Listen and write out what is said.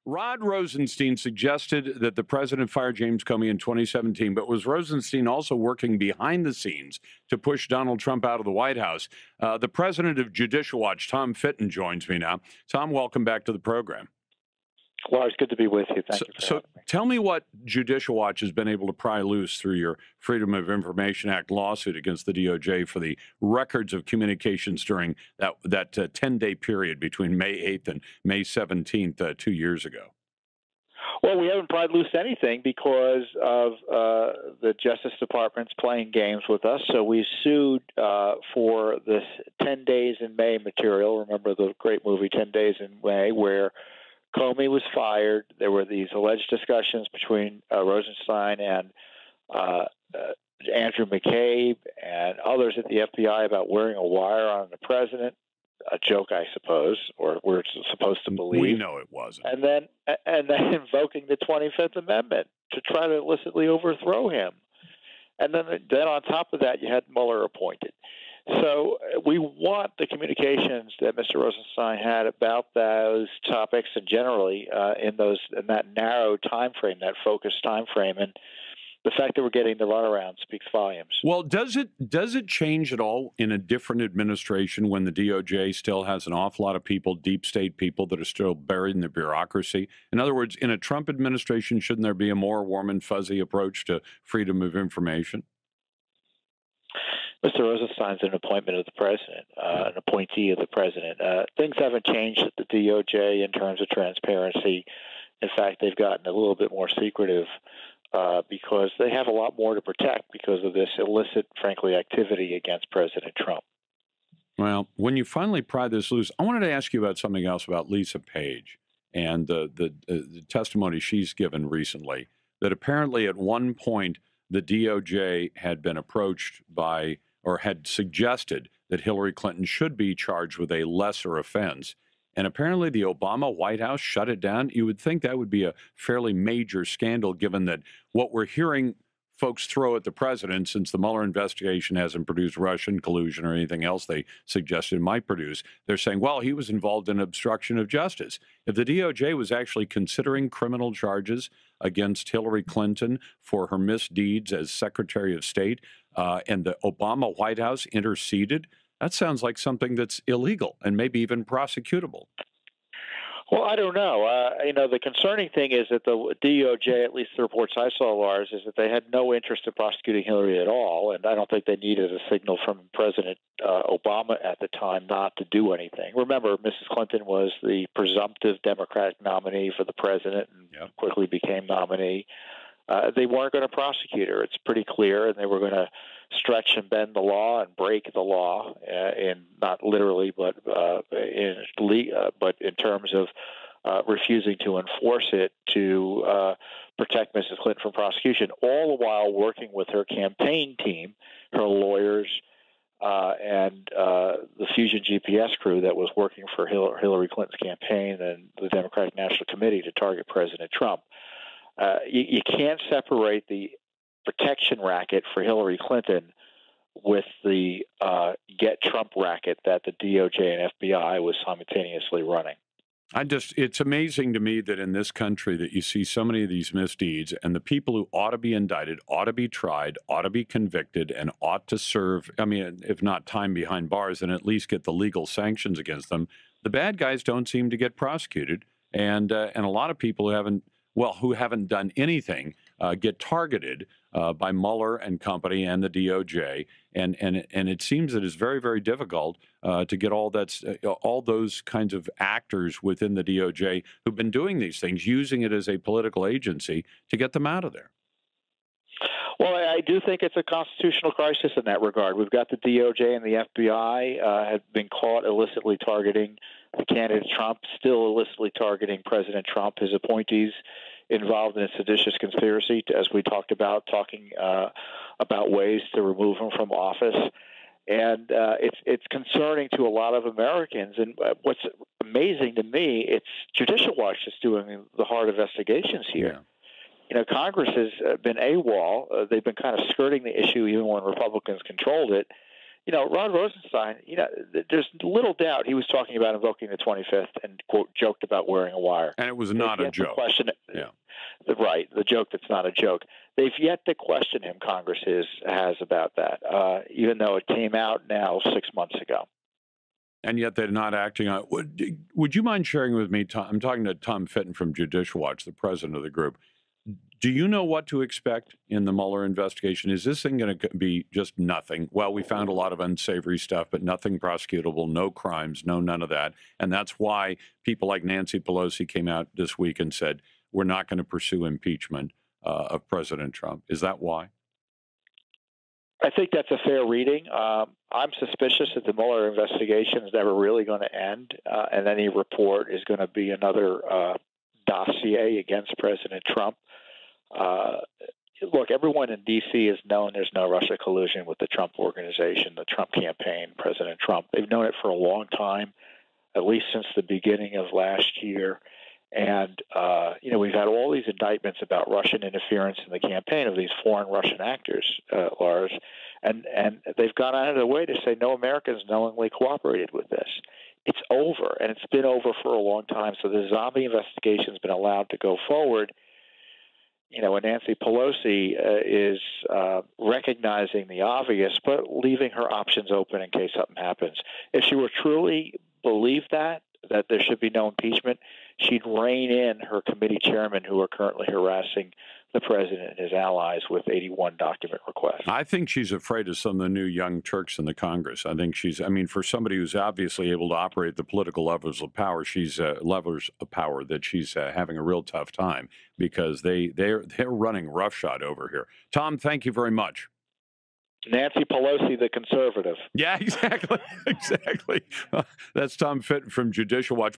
Rod Rosenstein suggested that the president fired James Comey in 2017, but was Rosenstein also working behind the scenes to push Donald Trump out of the White House? The president of Judicial Watch, Tom Fitton, joins me now. Tom, welcome back to the program. Lars, good to be with you. Thank you for having me. Tell me what Judicial Watch has been able to pry loose through your Freedom of Information Act lawsuit against the DOJ for the records of communications during that 10-day period between May 8th and May 17th 2 years ago. Well, we haven't pried loose anything because of the Justice Department's playing games with us. So we sued for this 10 Days in May material. Remember the great movie 10 Days in May, where Comey was fired. There were these alleged discussions between Rosenstein and Andrew McCabe and others at the FBI about wearing a wire on the president. A joke, I suppose, or we're supposed to believe. We know it wasn't. And then invoking the 25th Amendment to try to illicitly overthrow him. And then on top of that, you had Mueller appointed. So we want the communications that Mr. Rosenstein had about those topics and generally in that narrow time frame, that focused time frame, and the fact that we're getting the runaround speaks volumes. Well, does it change at all in a different administration when the DOJ still has an awful lot of people, deep state people, that are still buried in the bureaucracy? In other words, in a Trump administration, shouldn't there be a more warm and fuzzy approach to freedom of information? Mr. Rosenstein's an appointment of the president, an appointee of the president. Things haven't changed at the DOJ in terms of transparency. In fact, they've gotten a little bit more secretive because they have a lot more to protect because of this illicit, frankly, activity against President Trump. Well, when you finally pry this loose, I wanted to ask you about something else about Lisa Page and the testimony she's given recently, that apparently at one point the DOJ had been approached by or had suggested that Hillary Clinton should be charged with a lesser offense. And apparently the Obama White House shut it down. You would think that would be a fairly major scandal, given that what we're hearing folks throw at the president, since the Mueller investigation hasn't produced Russian collusion or anything else they suggested might produce, they're saying, well, he was involved in obstruction of justice. If the DOJ was actually considering criminal charges against Hillary Clinton for her misdeeds as Secretary of State, and the Obama White House interceded, that sounds like something that's illegal and maybe even prosecutable. Well, I don't know. The concerning thing is that the DOJ, at least the reports I saw, Lars, is that they had no interest in prosecuting Hillary at all, and I don't think they needed a signal from President Obama at the time not to do anything. Remember, Mrs. Clinton was the presumptive Democratic nominee for the president and quickly became nominee. They weren't going to prosecute her. It's pretty clear, and they were going to stretch and bend the law and break the law, in not literally, but in terms of refusing to enforce it to protect Mrs. Clinton from prosecution. All the while working with her campaign team, her lawyers, and the Fusion GPS crew that was working for Hillary Clinton's campaign and the Democratic National Committee to target President Trump. You can't separate the protection racket for Hillary Clinton with the get Trump racket that the DOJ and FBI was simultaneously running. It's amazing to me that in this country that you see so many of these misdeeds, and the people who ought to be indicted, ought to be tried, ought to be convicted, and ought to serve, if not time behind bars, then at least get the legal sanctions against them. The bad guys don't seem to get prosecuted, and a lot of people who haven't done anything get targeted by Mueller and company and the DOJ, and it seems that it's very, very difficult to get all those kinds of actors within the DOJ who've been doing these things, using it as a political agency, to get them out of there. Well, I do think it's a constitutional crisis in that regard. We've got the DOJ and the FBI have been caught illicitly targeting the candidate Trump, still illicitly targeting President Trump, his appointees involved in a seditious conspiracy, as we talked about, talking about ways to remove him from office. And it's concerning to a lot of Americans. And what's amazing to me, it's Judicial Watch is doing the hard investigations here. Yeah. Congress has been AWOL. They've been kind of skirting the issue even when Republicans controlled it. Rod Rosenstein, there's little doubt he was talking about invoking the 25th and, quote, joked about wearing a wire. And it was not a joke. Yeah. The joke that's not a joke. They've yet to question him, Congress has about that, even though it came out now 6 months ago. And yet they're not acting on it. Would you mind sharing with me, Tom? I'm talking to Tom Fitton from Judicial Watch, the president of the group. Do you know what to expect in the Mueller investigation? Is this thing going to be just nothing? Well, we found a lot of unsavory stuff, but nothing prosecutable, no crimes, none of that. And that's why people like Nancy Pelosi came out this week and said, we're not going to pursue impeachment of President Trump. Is that why? I think that's a fair reading. I'm suspicious that the Mueller investigation is never really going to end, and any report is going to be another dossier against President Trump. Look, everyone in D.C. has known there's no Russia collusion with the Trump organization, the Trump campaign, President Trump. They've known it for a long time, at least since the beginning of last year. And, we've had all these indictments about Russian interference in the campaign of these foreign Russian actors, Lars, and they've gone out of their way to say no Americans knowingly cooperated with this. It's over, and it's been over for a long time. So the zombie investigation has been allowed to go forward. And Nancy Pelosi is recognizing the obvious, but leaving her options open in case something happens. If she were truly believed that there should be no impeachment, she'd rein in her committee chairmen who are currently harassing the president and his allies with 81 document requests. I think she's afraid of some of the new young Turks in the Congress. I think for somebody who's obviously able to operate the political levers of power, she's having a real tough time because they're running roughshod over here. Tom, thank you very much. Nancy Pelosi, the conservative. Yeah, exactly. Exactly. That's Tom Fitton from Judicial Watch.